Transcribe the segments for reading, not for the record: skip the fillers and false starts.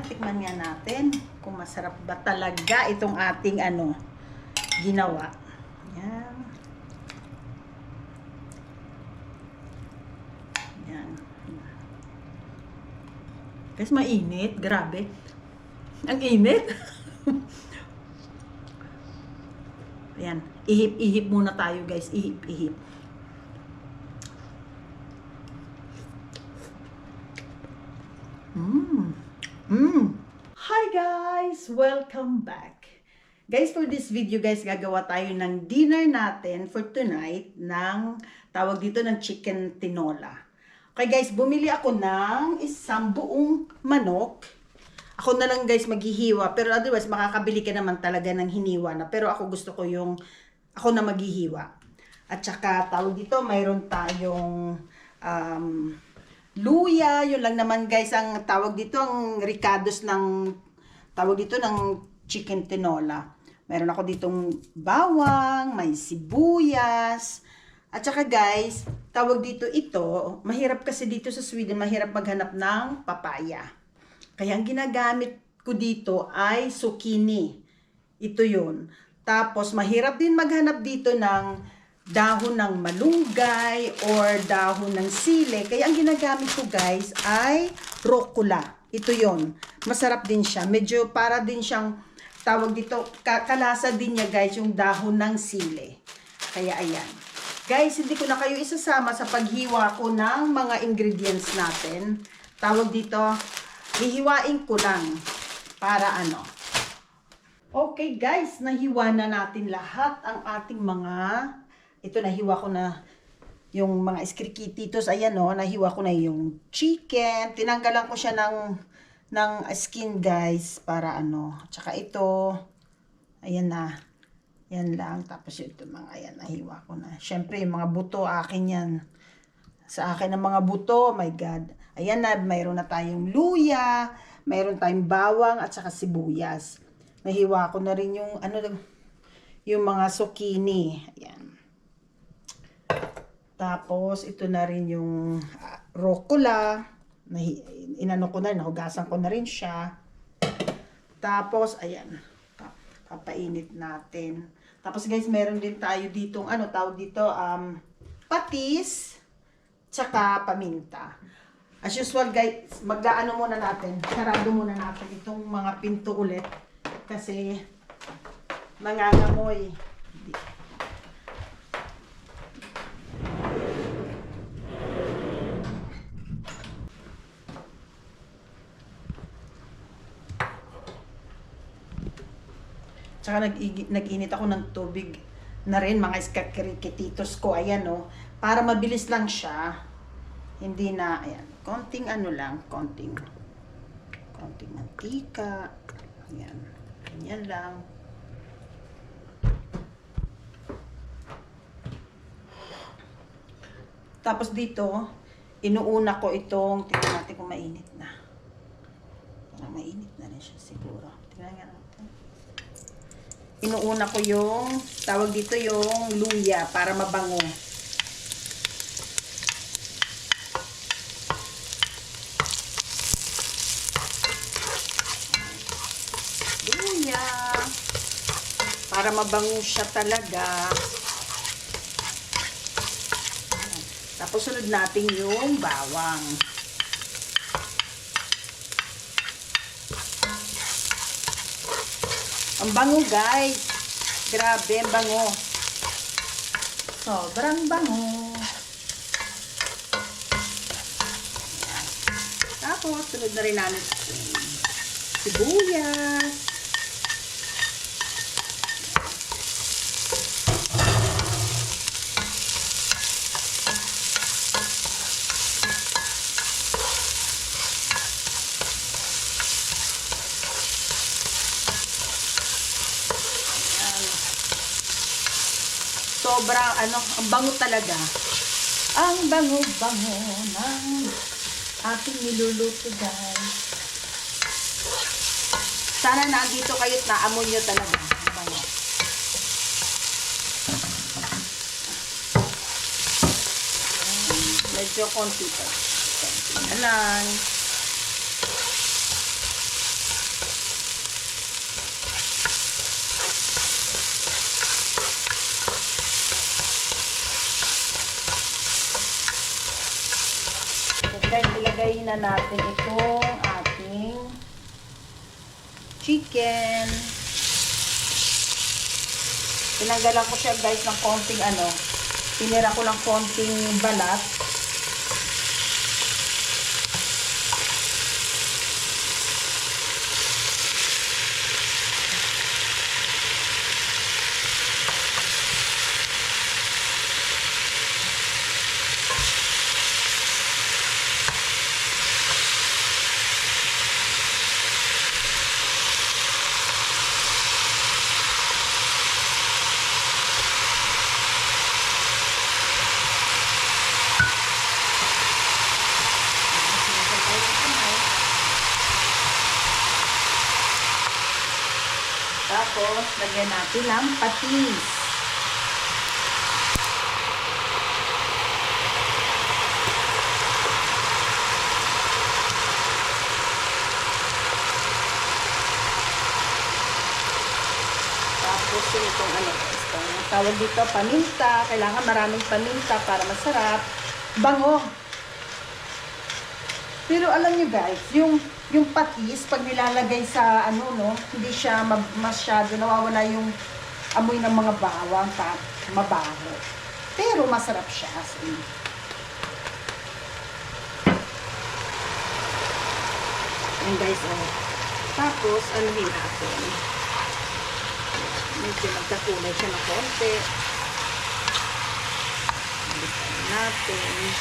tikman nga natin kung masarap ba talaga itong ating ginawa. Yan. Yan. Guys, mainit. Grabe. Ang init. Ayan. Ihip-ihip muna tayo, guys. Ihip-ihip. Hi guys! Welcome back. Guys, for this video guys, gagawa tayo ng dinner natin for tonight ng tawag dito ng chicken tinola. Okay guys, bumili ako ng isang buong manok. Ako na lang guys maghihiwa, pero otherwise makakabili ka naman talaga ng hiniwa na. Pero ako gusto ko yung ako na maghihiwa. At saka tawag dito, mayroon tayong luya, yun lang naman guys ang tawag dito, ang ricados ng tawag dito ng chicken tinola. Meron ako ditong bawang, may sibuyas, at saka guys, tawag dito ito, mahirap kasi dito sa Sweden, mahirap maghanap ng papaya. Kaya ang ginagamit ko dito ay zucchini. Ito yun. Tapos mahirap din maghanap dito ng dahon ng malunggay or dahon ng sili. Kaya ang ginagamit ko guys ay rucola. Ito yon. Masarap din siya. Medyo para din siyang tawag dito, kalasa din niya guys yung dahon ng sili. Kaya ayan. Guys, hindi ko na kayo isasama sa paghiwa ko ng mga ingredients natin. Tawag dito, hihiwain ko lang para Okay guys, nahiwa na natin lahat ang ating mga ito, nahiwa ko na yung mga iskirikititos. Ayan nahiwa ko na yung chicken. Tinanggalan ko siya ng skin guys. Para Tsaka ito. Ayan na. Yan lang. Tapos ito mga ayan, nahiwa ko na. Siyempre yung mga buto, akin yan. Sa akin ang mga buto, oh my God. Ayan na, mayroon na tayong luya. Mayroon tayong bawang at saka sibuyas. Nahiwa ko na rin yung yung mga zucchini. Ayan. Tapos, ito na rin yung rucola. Inano ko na, nahugasan ko na rin siya. Tapos, ayan. Papainit natin. Tapos, guys, meron din tayo ditong, tawag dito, patis, tsaka paminta. As usual, guys, mag-aano muna natin. Sarado muna natin itong mga pinto ulit. Kasi, nangangamoy. Tsaka nag-init ako ng tubig na rin, mga iskakirikititos ko. Ayan para mabilis lang siya. Hindi na, ayan, konting lang, konting mantika. Ayan, ganyan lang. Tapos dito, inuuna ko itong, tingnan natin kung mainit na. Parang mainit na rin siya siguro. Tingnan nga natin. Inuuna ko yung, tawag dito yung luya para mabango. Luya. Para mabango siya talaga. Tapos sunod natin yung bawang. Ang bango guys. Grabe, ang bango. Sobrang bango. Ayan. Tapos, sunod na rin namin sibuyas. Sobrang ang bango talaga. Ang bango-bango ng ating niluluto guys. Sana nandito kayo't naamoy nyo talaga. Ang bango. Medyo konti pa. Konti na lang. natin itong ating chicken. Tinanggalan ko siya guys ng konting tinira ko lang konting balat. Tapos, lagyan natin ng patis. Tapos, itong itong tawag dito, paminta. Kailangan maraming paminta para masarap. Bango. Pero alam nyo guys, yung patis, pag nilalagay sa hindi siya masyado, nawawala yung amoy ng mga bawang, mabaho. Pero masarap siya. Yan guys, Tapos, anuhin natin. Medyo nagkakulay siya na konti. Balikan natin.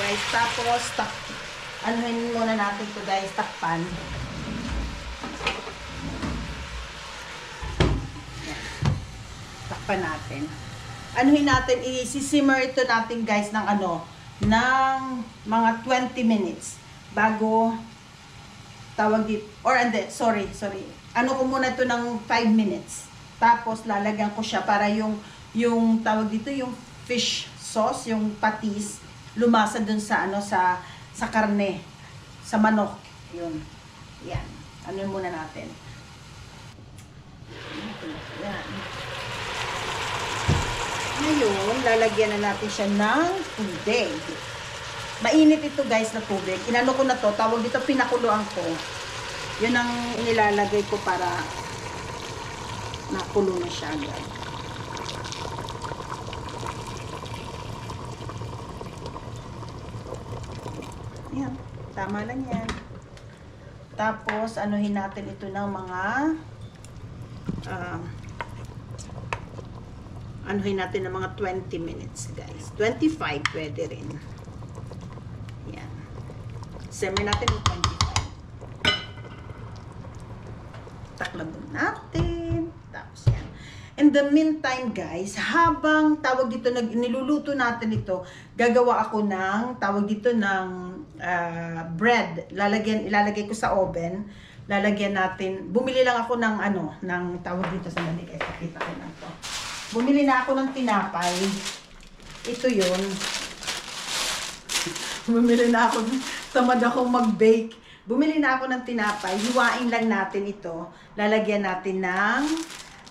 Guys, tapos anuhin muna natin to guys, takpan. Yan. Takpan natin. Anuhin natin, i-simmer ito natin guys ng ng mga 20 minutes bago tawag dito, or hindi, sorry. Ano ko muna ito ng 5 minutes. Tapos lalagyan ko siya para yung tawag dito, yung fish sauce, yung patis, lumasa dun sa sa karne, sa manok. Yun. Yan. Ano muna natin. Yan. Ngayon, lalagyan na natin siya ng tubig. Mainit ito guys na tubig. Inano ko na to, tawag dito, pinakuluan ko. Yun ang inilalagay ko para nakulo na siya guys. Yan, tama lang yan. Tapos, anuhin natin ito ng mga anuhin natin ng mga 20 minutes, guys. 25 pwede rin. Yan. Simmer natin ng 25. Taklabon natin. Tapos yan. In the meantime, guys, habang tawag dito, niluluto natin ito, gagawa ako ng, tawag dito, ng bread. Ilalagay ko sa oven. Lalagyan natin, bumili lang ako ng ng tawag dito sa mali, guys, pakita ko lang to. Bumili na ako ng tinapay. Ito yun. Bumili na ako, tamad akong mag-bake. Bumili na ako ng tinapay. Hiwain lang natin ito. Lalagyan natin ng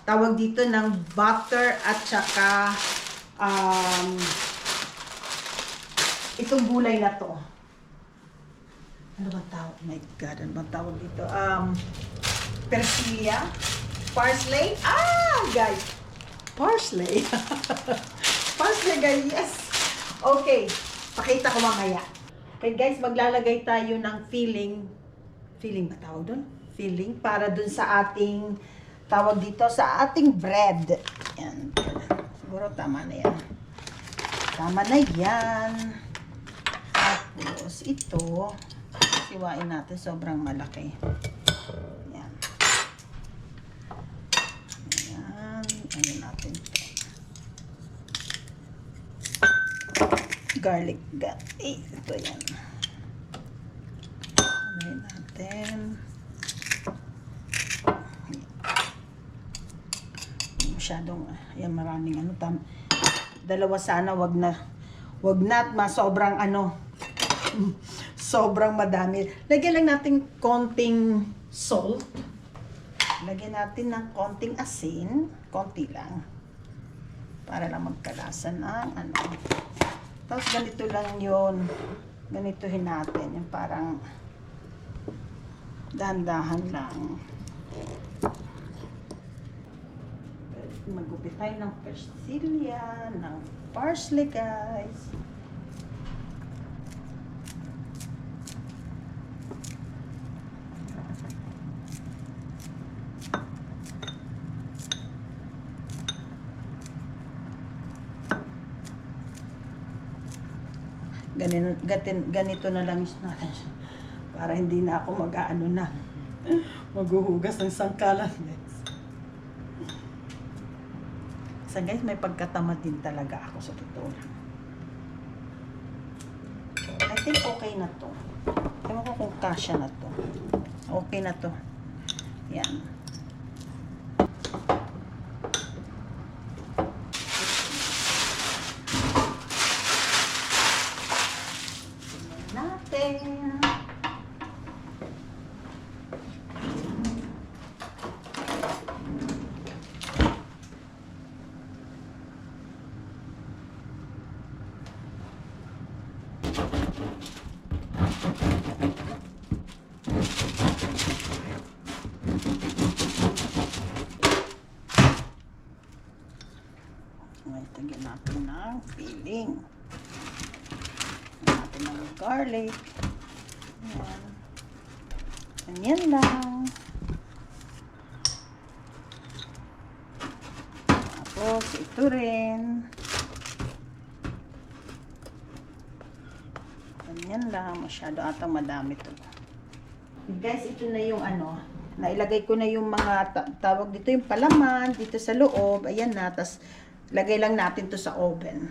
tawag dito ng butter at saka itong gulay na to. Ano ba tawag? Oh my God, ano ba tawag dito? Persilia? Parsley? Guys! Parsley! Parsley, guys! Yes! Okay. Pakita ko mamaya. Okay, guys, maglalagay tayo ng filling. Filling ba tawag doon? Filling para dun sa ating tawag dito sa ating bread. Yan. Siguro tama na yan. Tama na yan. Tapos ito, siwain natin, sobrang malaki. Yan. Yan. Ano natin ito? Garlic. Ito yan. Ano natin? Masyadong yan, maraming dalawa sana, wag Wag na sobrang ano, sobrang madami. Lagyan lang natin konting salt. Lagyan natin ng konting asin, konti lang. Para lang magkalasa ng ano. Tapos ganito lang yun. Ganitohin natin. Yung parang dahan-dahan lang. Magupit tayo ng persilya, ng parsley, guys. Ganito na lang natin para hindi na ako mag-aano na maghuhugas ng sangkalan, guys. So guys, may pagkatamad din talaga ako sa totoo lang. I think okay na to. Ewan ko kung kasya na to. Okay na to. Yan. Natin. Tagyan natin ng filling. Natin ng garlic. Ayan. Ganyan lang. Tapos ito rin. Ganyan lang. Masyado atang madami to. Guys, ito na yung ano. Nailagay ko na yung mga tawag dito, yung palaman dito sa loob. Ayan na. Tapos lagay lang natin to sa oven.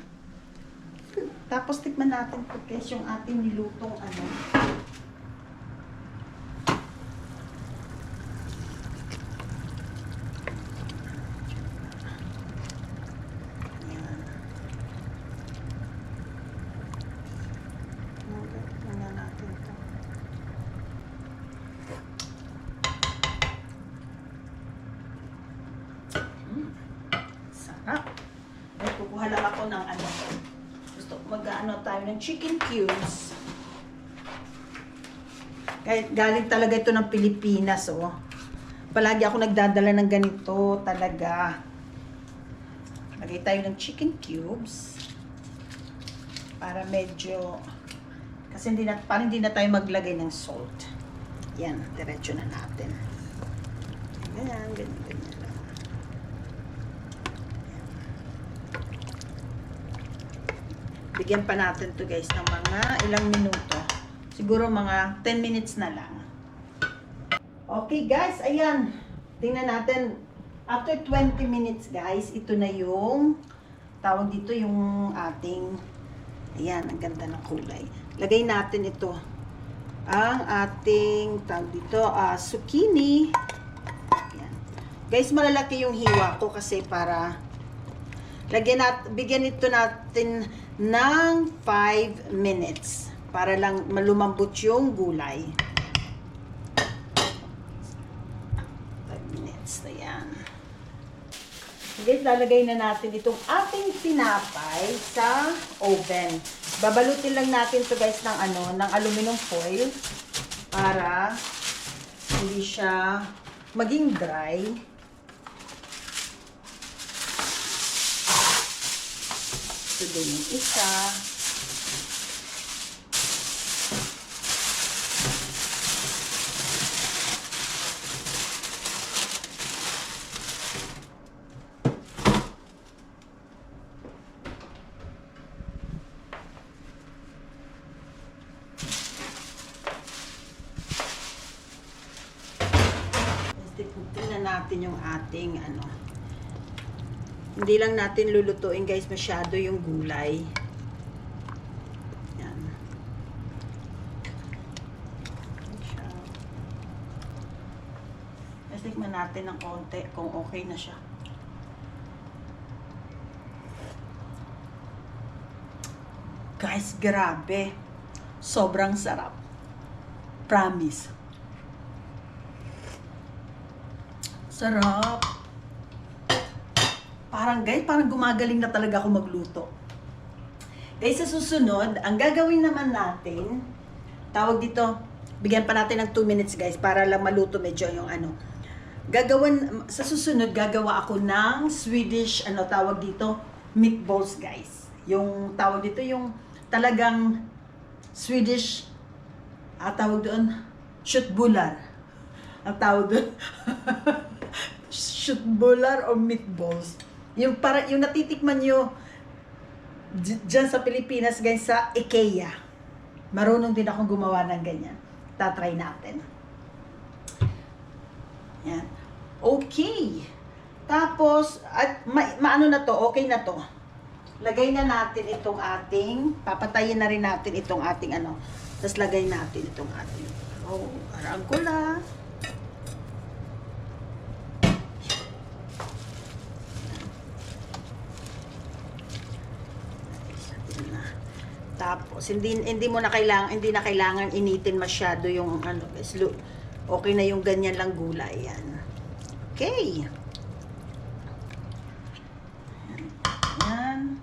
Tapos tikman natin to guys yung ating nilutong ano. Tingnan natin to. Sarap. Ay, kukuha lang ako ng ano. Gusto mag-ano tayo ng chicken cubes. Kahit galing talaga ito ng Pilipinas, oh. Palagi ako nagdadala ng ganito talaga. Lagay tayo ng chicken cubes. Para medyo kasi parang hindi na tayo maglagay ng salt. Yan, diretso na natin. Ganyan, ganyan, ganyan lang. Bigyan pa natin to guys ng mga ilang minuto. Siguro mga 10 minutes na lang. Okay guys, ayan. Tingnan natin. After 20 minutes guys, ito na yung tawag dito yung ating, ayan, ang ganda ng kulay. Lagay natin ito. Ang ating, tawag dito, zucchini. Ayan. Guys, malalaki yung hiwa ko kasi para bigyan ito natin ng 5 minutes para lang malumambot yung gulay. 5 minutes na yan. Guys, lalagay na natin itong ating tinapay sa oven. Babalutin lang natin to guys ng ano, ng aluminum foil para hindi siya maging dry. Ito din yung isa. Tingnan natin yung ating ano. Hindi lang natin lulutuin guys masyado yung gulay. Yan. Let's tikman natin ng konti kung okay na siya. Guys, grabe. Sobrang sarap. Promise. Sarap. Parang gumagaling na talaga ako magluto. Guys, sa susunod, ang gagawin naman natin, tawag dito, bigyan pa natin ng 2 minutes guys, para lang maluto medyo yung ano. Sa susunod, gagawa ako ng Swedish, tawag dito, meatballs guys. Yung tawag dito, yung talagang Swedish, tawag doon, köttbullar. Ang tawag doon, köttbullar o meatballs. Yung natitikman nyo dyan sa Pilipinas guys, sa IKEA. Marunong din akong gumawa ng ganyan. Tatry natin. Yan. Okay. Tapos, maano na to, okay na to. Lagay na natin itong papatayin na rin natin itong ating Tapos lagay natin itong ating, aranggola. Tapos hindi na kailangan initin masyado yung guys. Okay na yung ganyan lang gulay yan. Okay. Yan.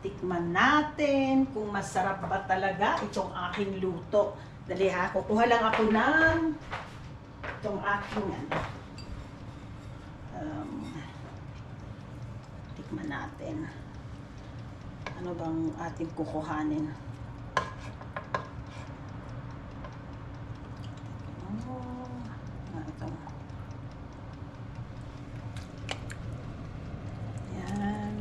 Tikman natin kung masarap ba talaga itong aking luto. Dali ha, kukuha lang ako ng itong aking tikman natin. Ano bang ating kukuhanin? Ito. Yan.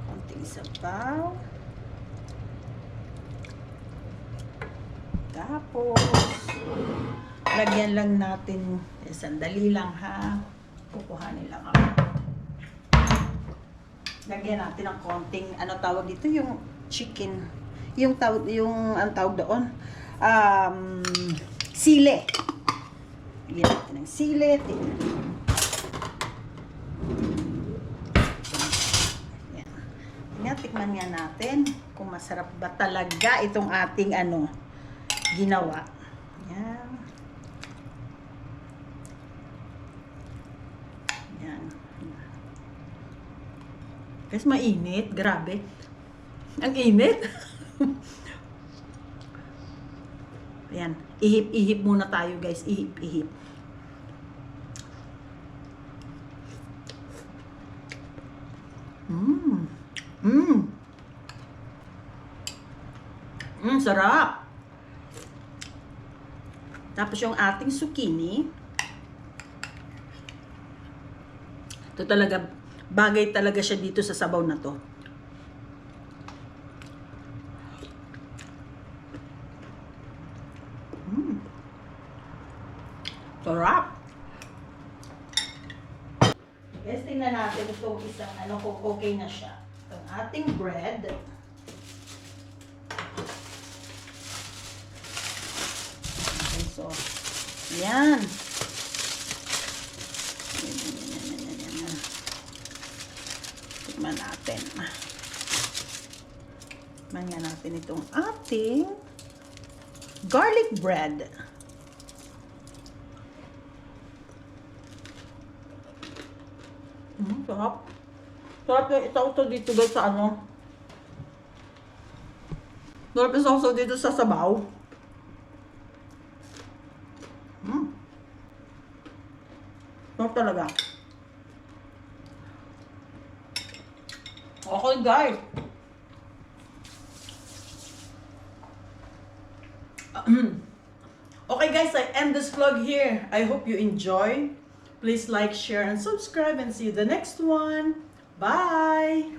Konting sabaw. Tapos, lagyan lang natin, sandali lang ha. Kukuhanin lang ako. Lagyan natin ng konting, tawag dito, yung chicken. Ang tawag doon, sile. Lagyan natin ng sile. Yan. Tikman nga natin kung masarap ba talaga itong ating ginawa. Yan. Guys, mainit. Grabe. Ang init. Ayan. Ihip-ihip muna tayo, guys. Ihip-ihip. Sarap. Tapos yung ating zucchini. Ito talaga, bagay talaga siya dito sa sabaw na to. Sarap. Guys, tingnan natin itong isang kung okay na siya. Itong ating bread. Okay, so, yan. Tikman natin. Tikman nga natin itong ating garlic bread. Sarap. Sarap yung ito dito guys sa Sarap yung sausaw dito sa sabaw. Sarap talaga. Okay guys. Okay guys, I end this vlog here. I hope you enjoy. Please like, share, and subscribe, and see you the next one. Bye!